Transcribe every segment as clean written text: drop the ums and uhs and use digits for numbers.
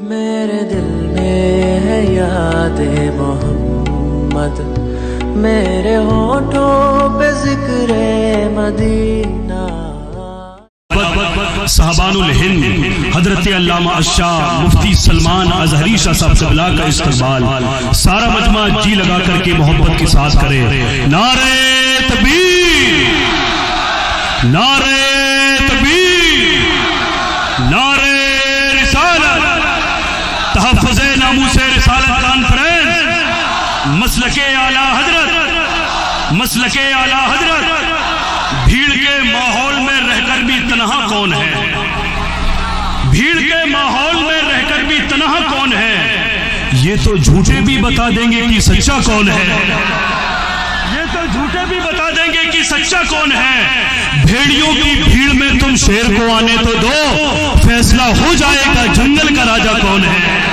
میرے دل میں ہے یاد محمد، میرے ہونٹوں پہ ذکر مدینہ۔ صاحبان الہند حضرت علامہ الشاہ مفتی سلمان ازہری شاہ صاحب قبلہ کا استقبال سارا مجمع جی لگا کر کے محبت کے ساتھ کرے۔ نعرہ تکبیر، نعرہ تکبیر، نعرہ رسالت، تحفظ ناموس رسالت کانفرنس، مسلک اعلیٰ حضرت، مسلک اعلیٰ حضرت۔ بھیڑ کے ماحول میں رہ کر بھی تنہا کون ہے؟ بھیڑ کے ماحول میں رہ کر بھی تنہا کون ہے؟ یہ تو جھوٹے بھی بتا دیں گے کہ سچا کون ہے، یہ تو جھوٹے بھی بتا دیں گے کہ سچا کون ہے۔ بھیڑیوں کی بھیڑ میں تم شیر کو آنے تو دو، فیصلہ ہو جائے گا جنگل کا راجا کون ہے۔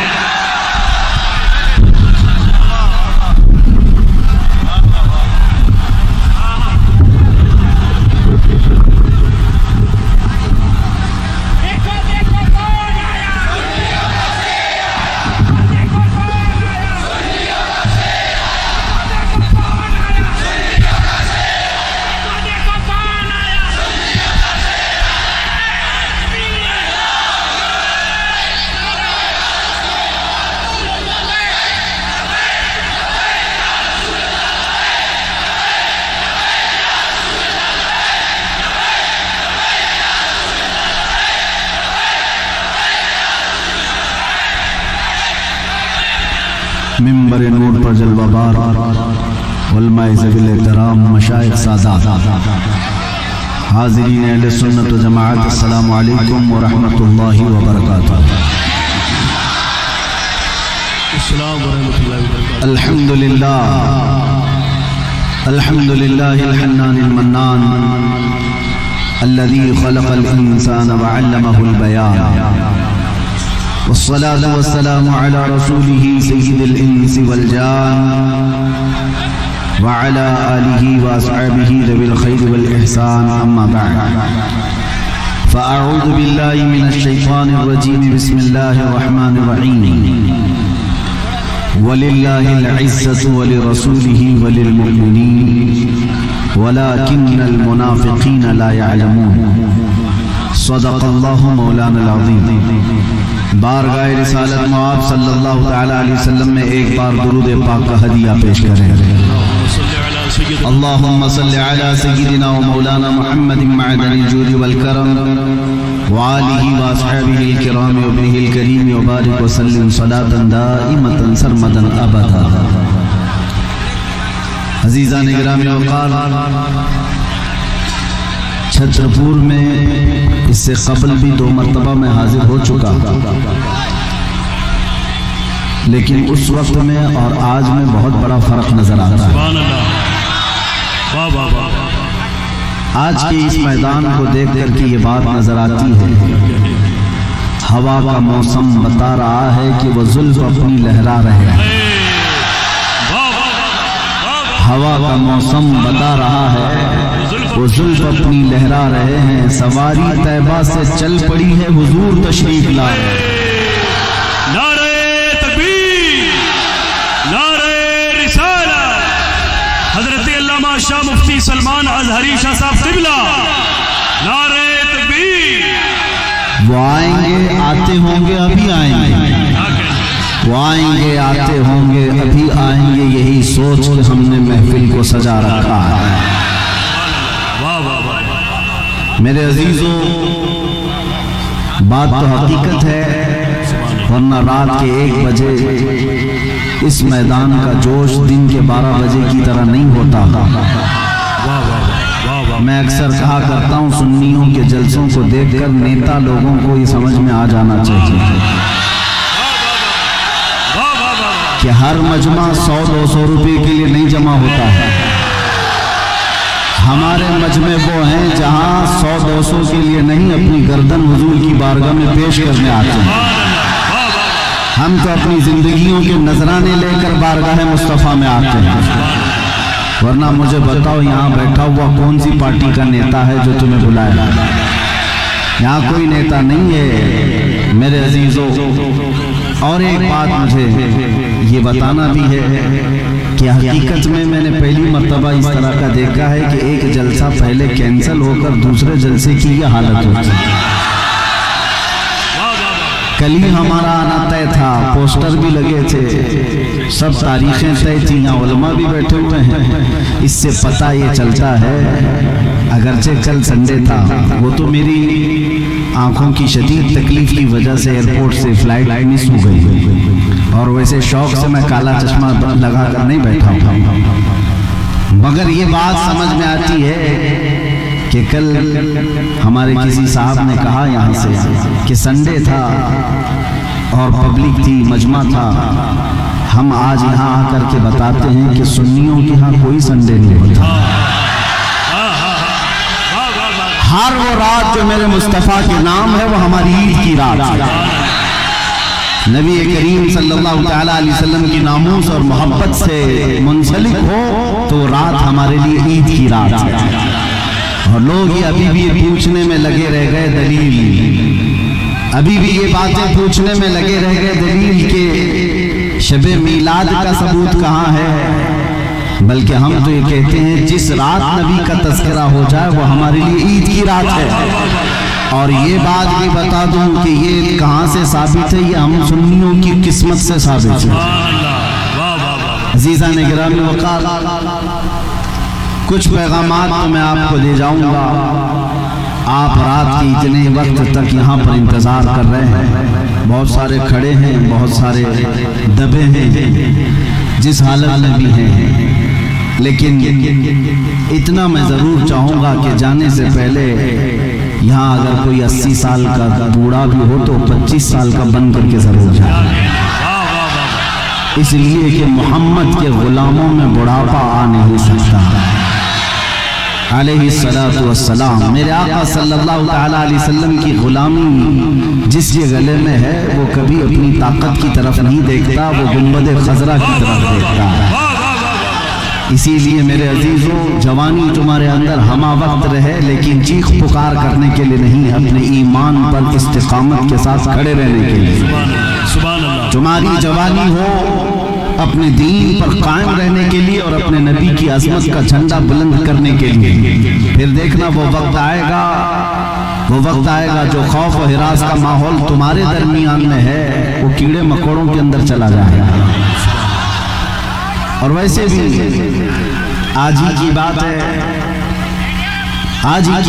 منبر نور پر جلوہ بار علماء ذوی الاحترام مشائخ سادات حاضرین اہل سنت و جماعت، السلام علیکم ورحمۃ اللہ وبرکاتہ۔ السلام ورحمۃ اللہ وبرکاتہ۔ الحمد للہ، الحمد للہ الحنان المنان الذي خلق الانسان وعلمه البيان، والصلاة والسلام على رسوله سيد الإنس والجان وعلى آله وأصحابه ذوي الخير والإحسان، أما بعد فأعوذ بالله من الشيطان الرجيم، بسم الله الرحمن الرحيم، ولله العزة ولرسوله وللمؤمنين ولكن المنافقين لا يعلمون۔ صدق اللہ مولانا العظیم۔ بارگاہ رسالت معاب صلی اللہ تعالی علیہ وسلم میں ایک بار درود پاک کا ہدیہ پیش کریں۔ اللہم صلی علی سیدنا و مولانا محمد معدن الجود والکرم وآلہ واصحابہ الکرام وابنہ الکریم وبارک وسلم صلاة دائمة سرمدا ابدا۔ عزیزان گرامی وقار، چھترپور میں اس سے قبل بھی 2 مرتبہ میں حاضر ہو چکا، لیکن اس وقت میں اور آج میں بہت بڑا فرق نظر آتا ہے۔ آج کے اس میدان کو دیکھ کر کے یہ بات نظر آتی ہے، ہوا کا موسم بتا رہا ہے کہ وہ زلف اپنی لہرا رہے ہیں۔ ہوا کا موسم بتا رہا ہے وہ زلف اپنی لہرا رہے ہیں، سواری طیبہ سے چل پڑی ہے، حضور تشریف لائے۔ نعرہ تکبیر، نعرہ رسالت، حضرت علامہ شاہ مفتی سلمان ازہری شاہ صاحب قبلہ، نعرہ تکبیر۔ وہ آئیں گے، آتے ہوں گے، ابھی آئیں گے، وہ آئیں گے، آتے ہوں گے، ابھی آئیں گے، یہی سوچ کے ہم نے محفل کو سجا رکھا ہے۔ میرے عزیزوں، بات تو حقیقت ہے، ورنہ رات کے 1 بجے اس میدان کا جوش دن کے 12 بجے کی طرح نہیں ہوتا۔ میں اکثر کہا کرتا ہوں، سنیوں کے جلسوں کو دیکھ کر نیتا لوگوں کو یہ سمجھ میں آ جانا چاہیے کہ ہر مجمع 100-200 روپے کے لیے نہیں جمع ہوتا ہے۔ ہمارے مجمع وہ ہیں جہاں 100-200 کے لیے نہیں، اپنی گردن حضور کی بارگاہ میں پیش کرنے آتے ہیں۔ ہم تو اپنی زندگیوں کے نذرانے لے کر بارگاہ مصطفیٰ میں آتے ہیں۔ ورنہ مجھے بتاؤ، یہاں بیٹھا ہوا کون سی پارٹی کا نیتا ہے جو تمہیں بلایا؟ یہاں کوئی نیتا نہیں ہے میرے عزیزوں۔ اور ایک بات مجھے یہ بتانا بھی ہے کہ حقیقت میں نے پہلی مرتبہ اس طرح کا دیکھا ہے کہ ایک جلسہ پہلے کینسل ہو کر دوسرے جلسے کی یہ حالت ہوتی ہے۔ کل ہی ہمارا آنا طے تھا، پوسٹر بھی لگے تھے، سب تاریخیں طے تھیں، یہاں علماء بھی بیٹھے ہوئے ہیں۔ اس سے پتہ یہ چلتا ہے اگرچہ کل سنڈے تھا، وہ تو میری آنکھوں کی شدید تکلیف کی وجہ سے ایئرپورٹ سے فلائٹ مس ہو گئی، اور ویسے شوق سے میں کالا چشمہ لگا کر نہیں بیٹھا ہوں، مگر یہ بات سمجھ میں آتی ہے کہ کل ہمارے کسی صاحب نے کہا یہاں سے کہ سنڈے تھا اور پبلک تھی، مجمع تھا، ہم آج یہاں آ کر کے بتاتے ہیں کہ سنیوں کے ہاں کوئی سنڈے نہیں ہوتا۔ ہر وہ رات جو میرے مصطفیٰ کے نام ہے وہ ہماری عید کی رات ہے۔ نبی کریم صلی اللہ تعالیٰ علیہ وسلم کی ناموس اور محبت سے منسلک ہو تو رات ہمارے لیے عید کی رات ہے۔ اور لوگ یہ ابھی بھی پوچھنے میں لگے رہ گئے دلیل، ابھی بھی یہ باتیں پوچھنے میں لگے رہ گئے دلیل کہ شب میلاد کا ثبوت کہاں ہے، بلکہ ہم تو یہ کہتے ہیں جس رات نبی کا تذکرہ ہو جائے وہ ہمارے لیے عید کی رات ہے۔ اور یہ بات بھی بتا دوں کہ یہ کہاں سے ثابت ہے، یہ ہم سنیوں کی قسمت سے ثابت ہے۔ عزیزان گرامی وقار، کچھ پیغامات تو میں آپ کو دے جاؤں گا۔ آپ رات کی اتنے وقت تک یہاں پر انتظار کر رہے ہیں، بہت سارے کھڑے ہیں، بہت سارے دبے ہیں، جس حالت میں بھی ہیں، لیکن اتنا میں ضرور چاہوں گا کہ جانے سے پہلے یہاں اگر کوئی 80 سال کا بوڑھا بھی ہو تو 25 سال کا بن کر کے ضرور جائے، اس لیے کہ محمد کے غلاموں میں بڑھاپا آ نہیں سکتا۔ علیہ الصلاۃ والسلام، میرے آقا صلی اللہ تعالیٰ علیہ وسلم کی غلامی جس کے گلے میں ہے وہ کبھی اپنی طاقت کی طرف نہیں دیکھتا، وہ گنبد خضرا کی طرف دیکھتا ہے۔ اسی لیے میرے عزیزوں، جوانی تمہارے اندر ہمہ وقت رہے، لیکن چیخ پکار کرنے کے لیے نہیں، اپنے ایمان پر استقامت کے ساتھ کھڑے رہنے کے لیے۔ تمہاری جوانی ہو اپنے دین پر قائم رہنے کے لیے اور اپنے نبی کی عظمت کا جھنڈا بلند کرنے کے لیے۔ پھر دیکھنا وہ وقت آئے گا جو خوف و ہراس کا ماحول تمہارے درمیان میں ہے وہ کیڑے مکوڑوں کے اندر چلا جائے گا۔ اور ویسے بھی آج ہی کی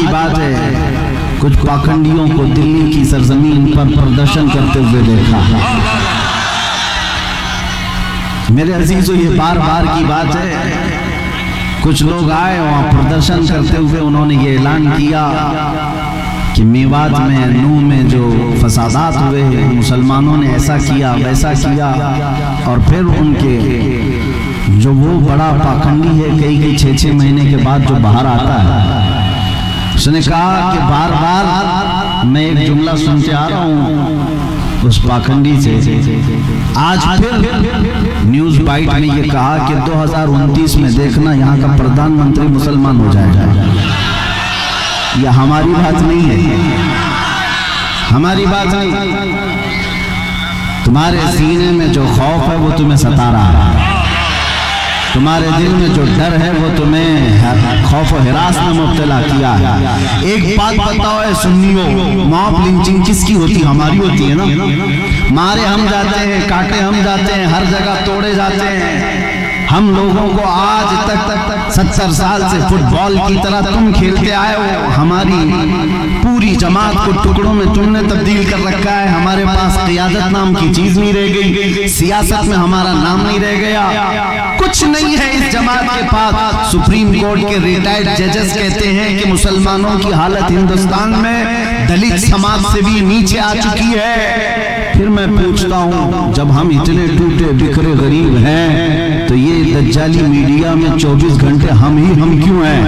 بات ہے، کچھ پاکھنڈیوں کو دلی کی سرزمین پر پردرشن کرتے ہوئے دیکھا۔ میرے عزیزو، یہ بار بار کی بات ہے، کچھ لوگ آئے وہاں پردرشن کرتے ہوئے انہوں نے یہ اعلان کیا کہ میوات میں، نو میں جو فسادات ہوئے، مسلمانوں نے ایسا کیا ویسا کیا، اور پھر ان کے جو وہ بڑا پاکھنڈی ہے کئی 6 مہینے کے بعد جو باہر آتا ہے، اس نے کہا کہ بار بار میں ایک جملہ سنتے آ رہا ہوں اس پاکھنڈی سے، آج پھر نیوز بائٹ میں یہ کہا کہ 2029 میں دیکھنا یہاں کا پردھان منتری مسلمان ہو جائے گا۔ یہ ہماری بات نہیں ہے، ہماری بات نہیں، تمہارے سینے میں جو خوف ہے وہ تمہیں ستا رہا ہے، تمہارے دل میں جو ڈر ہے وہ تمہیں خوف و ہراس میں مبتلا کیا ہے۔ ایک بات بتاؤ اے سنیوں، موب لنچنگ کس کی ہوتی؟ ہماری ہوتی ہے نا۔ مارے ہم جاتے ہیں، کاٹے ہم جاتے ہیں، ہر جگہ توڑے جاتے ہیں۔ ہم لوگوں کو آج تک 70 سال سے فٹ بال کی طرح تم کھیلتے آئے ہو، ہماری پوری جماعت کو ٹکڑوں میں تم نے تبدیل کر رکھا ہے۔ ہمارے پاس قیادت نام کی چیز نہیں رہ گئی، سیاست میں ہمارا نام نہیں رہ گیا، کچھ نہیں ہے اس جماعت کے پاس۔ سپریم کورٹ کے ریٹائرڈ ججز کہتے ہیں کہ مسلمانوں کی حالت ہندوستان میں دلت سماج سے بھی نیچے آ چکی ہے۔ پھر میں پوچھتا ہوں، جب ہم اتنے ٹوٹے بکھرے غریب ہیں تو یہ دجالی میڈیا میں 24 گھنٹے ہم کیوں ہیں؟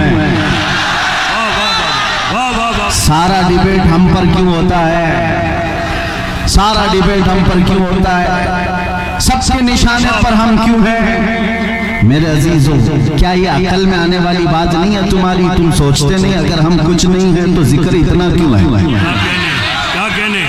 سارا ڈیبیٹ ہم پر کیوں ہوتا ہے؟ سارا ڈیبیٹ ہم پر کیوں ہوتا ہے؟ سب سے نشانے پر ہم کیوں ہیں؟ میرے عزیزوں، کیا یہ عقل میں آنے والی بات نہیں ہے تمہاری؟ تم سوچتے نہیں اگر ہم کچھ نہیں ہیں تو ذکر اتنا کیوں ہے؟ کیا کہنے؟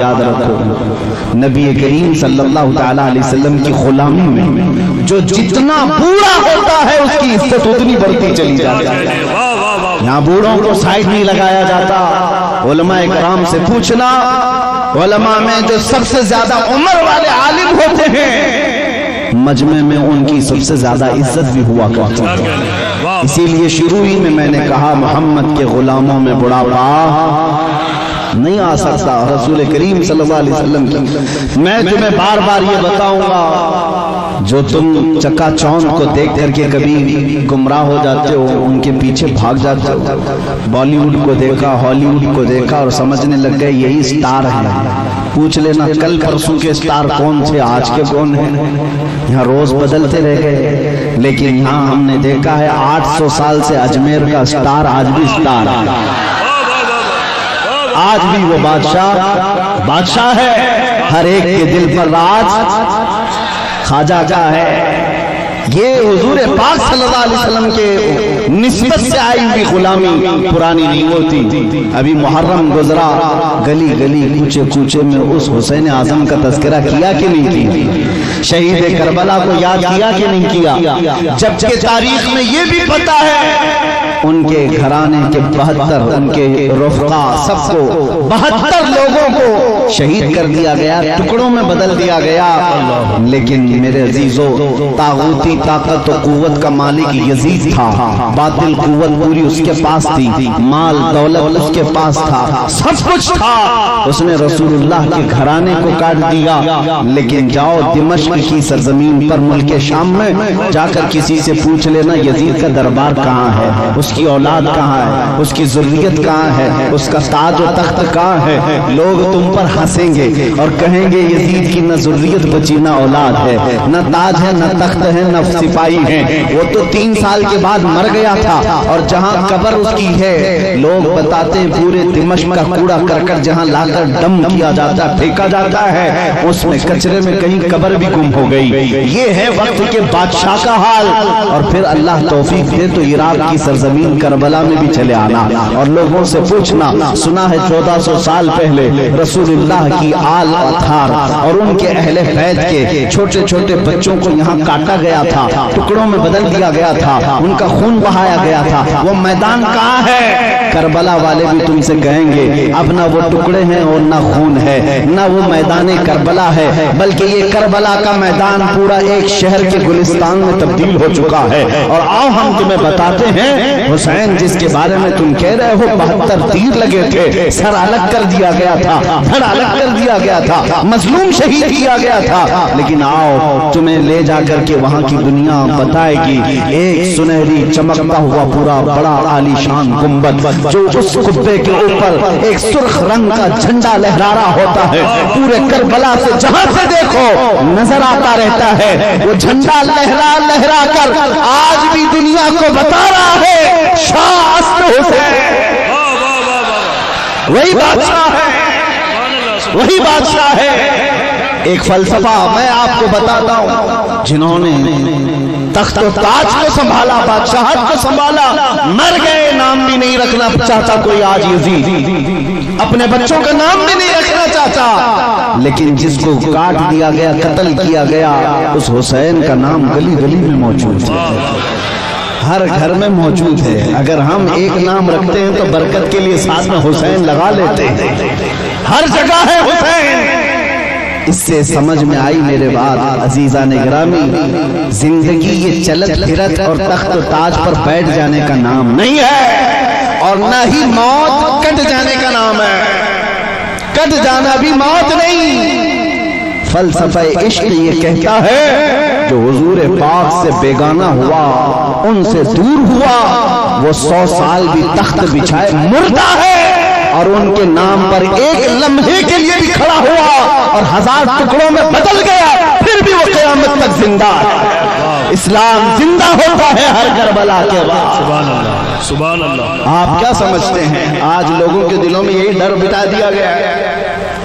یاد رکھو، نبی کریم صلی اللہ تعالی علیہ وسلم کی غلامی میں جو جتنا بوڑھا ہوتا ہے اس کی عزت اتنی بڑھتی چلی جاتی ہے۔ یہاں بوڑھوں کو سائڈ نہیں لگایا جاتا۔ علماء کرام سے پوچھنا، علماء میں جو سب سے زیادہ عمر والے عالم ہوتے ہیں مجمع میں ان کی سب سے زیادہ عزت بھی ہوا کرتی ہے۔ اسی لیے شروع ہی میں نے کہا محمد کے غلاموں میں بڑھاپا نہیں آ سکتا۔ رسول کریم صلی اللہ علیہ وسلم کی میں تمہیں بار بار یہ بتاؤں گا، جو تم چکا چوند کو دیکھ کر کے کبھی گمراہ ہو جاتے ہو، ان کے پیچھے بھاگ جاتے ہو، بالی ووڈ کو دیکھا، ہالی ووڈ کو دیکھا اور سمجھنے لگ گئے یہی سٹار ہے۔ پوچھ لینا کل پرسوں کے سٹار کون تھے، آج کے کون ہیں؟ یہاں روز بدلتے رہ گئے، لیکن یہاں ہم نے دیکھا ہے 800 سال سے اجمیر کا سٹار آج بھی سٹار ہے، آج بھی وہ بادشاہ ہے، ہر ایک کے دل پر راج خواجہ کا ہے۔ یہ حضور پاک صلی اللہ علیہ وسلم کے نسبت سے آئی ہوئی غلامی پرانی نہیں ہوتی۔ ابھی محرم گزرا، گلی گلی کوچے کوچے میں اس حسین اعظم کا تذکرہ کیا کہ نہیں کیا؟ شہید کربلا کو یاد کیا کہ نہیں کیا؟ جبکہ تاریخ میں یہ بھی پتا ہے ان کے گھرانے کے 72 ان کے رفقا سب کو 72 لوگوں کو شہید کر دیا گیا، ٹکڑوں میں بدل دیا گیا۔ لیکن میرے عزیزوں، طاغوتی طاقت و قوت کا مالک یزید تھا، باطل قوت پوری اس کے پاس تھی، مال دولت اس کے پاس تھا، سب کچھ تھا۔ اس نے رسول اللہ کے گھرانے کو کاٹ دیا۔ لیکن جاؤ دمشق کی سرزمین پر ملک شام میں جا کر کسی سے پوچھ لینا یزید کا دربار کہاں ہے، اس کی اولاد کہاں ہے، اس کی ذریت کہاں ہے، اس کا تاج و تخت کہاں ہے۔ لوگ تم پر ہنسیں گے اور کہیں گے یزید کی نہ ذریت بچی نہ اولاد ہے، نہ تاج ہے، نہ تخت ہے، نہ سپاہی ہیں۔ وہ تو 3 سال کے بعد مر گیا تھا، اور جہاں قبر اس کی ہے لوگ بتاتے ہیں پورے دمشق کا کوڑا کرکٹ جہاں لا کر ڈم کیا جاتا ہے، پھینکا جاتا ہے، اس میں کچرے میں کہیں قبر بھی گم ہو گئی۔ یہ ہے وقت کے بادشاہ کا حال۔ اور پھر اللہ توفیق دے تو عراق کی سرزمین کربلا میں بھی چلے آنا اور لوگوں سے پوچھنا، سنا ہے 1400 سال پہلے رسول اللہ کی آل اطہار اور ان کے اہل بیت کے چھوٹے چھوٹے بچوں کو یہاں کاٹا گیا تھا، ٹکڑوں میں بدل دیا گیا تھا، ان کا خون بہایا گیا تھا۔ وہ میدان کہاں ہے؟ کربلا والے بھی تم سے کہیں گے اب نہ وہ ٹکڑے ہیں اور نہ خون ہے، نہ وہ میدان کربلا ہے، بلکہ یہ کربلا کا میدان پورا ایک شہر کے گلستان میں تبدیل ہو چکا ہے۔ اور آؤ ہم تمہیں بتاتے ہیں، حسین جس کے بارے میں تم کہہ رہے ہو 72 تیر لگے تھے، سر الگ کر دیا گیا تھا، دھڑ الگ کر دیا گیا تھا، مظلوم شہید کیا گیا تھا۔ لیکن آؤ تمہیں لے جا کر کے وہاں کی دنیا بتائے گی ایک سنہری چمکتا ہوا پورا بڑا عالی شان گنبد، جو اس قبے کے اوپر ایک سرخ رنگ کا جھنڈا لہرا رہا ہوتا ہے، پورے کربلا سے جہاں سے دیکھو نظر آتا رہتا ہے۔ وہ جھنڈا لہرا لہرا کر آج بھی دنیا کو بتا رہا ہے شاہ اسد حسین وہی بادشاہ ہے، وہی بادشاہ ہے۔ ایک فلسفہ میں آپ کو بتاتا ہوں، جنہوں نے تخت و تاج کو سنبھالا، بادشاہت کو سنبھالا، مر گئے، نام بھی نہیں رکھنا چاہتا کوئی آج یزید، اپنے بچوں کا نام بھی نہیں رکھنا چاہتا، لیکن جس کو کاٹ دیا گیا، قتل کیا گیا، اس حسین کا نام گلی گلی میں موجود ہے، ہر گھر میں موجود ہے۔ اگر ہم ایک نام رکھتے ہیں تو برکت کے لیے ساتھ میں حسین لگا لیتے ہیں، ہر جگہ ہے حسین۔ اس سے سمجھ میں آئی میرے بات عزیزان گرامی، زندگی یہ چلت پھرت اور تخت و تاج پر بیٹھ جانے کا نام نہیں ہے، اور نہ ہی موت کٹ جانے کا نام ہے۔ کٹ جانا بھی موت نہیں۔ فلسفہ عشق یہ کہتا ہے جو حضور پاک سے بیگانہ ہوا، ان سے دور ہوا، وہ 100 سال بھی تخت بچھائے مردہ ہے، اور ان کے نام پر ایک لمحے کے لیے بھی کھڑا ہوا اور 1000 ٹکڑوں میں بدل گیا، پھر بھی وہ قیامت تک زندہ ہے۔ اسلام زندہ ہوتا ہے ہر کربلا کے بعد۔ سبحان اللہ، سبحان اللہ۔ آپ کیا سمجھتے ہیں آج لوگوں کے دلوں میں یہی ڈر بٹھا دیا گیا ہے؟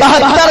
72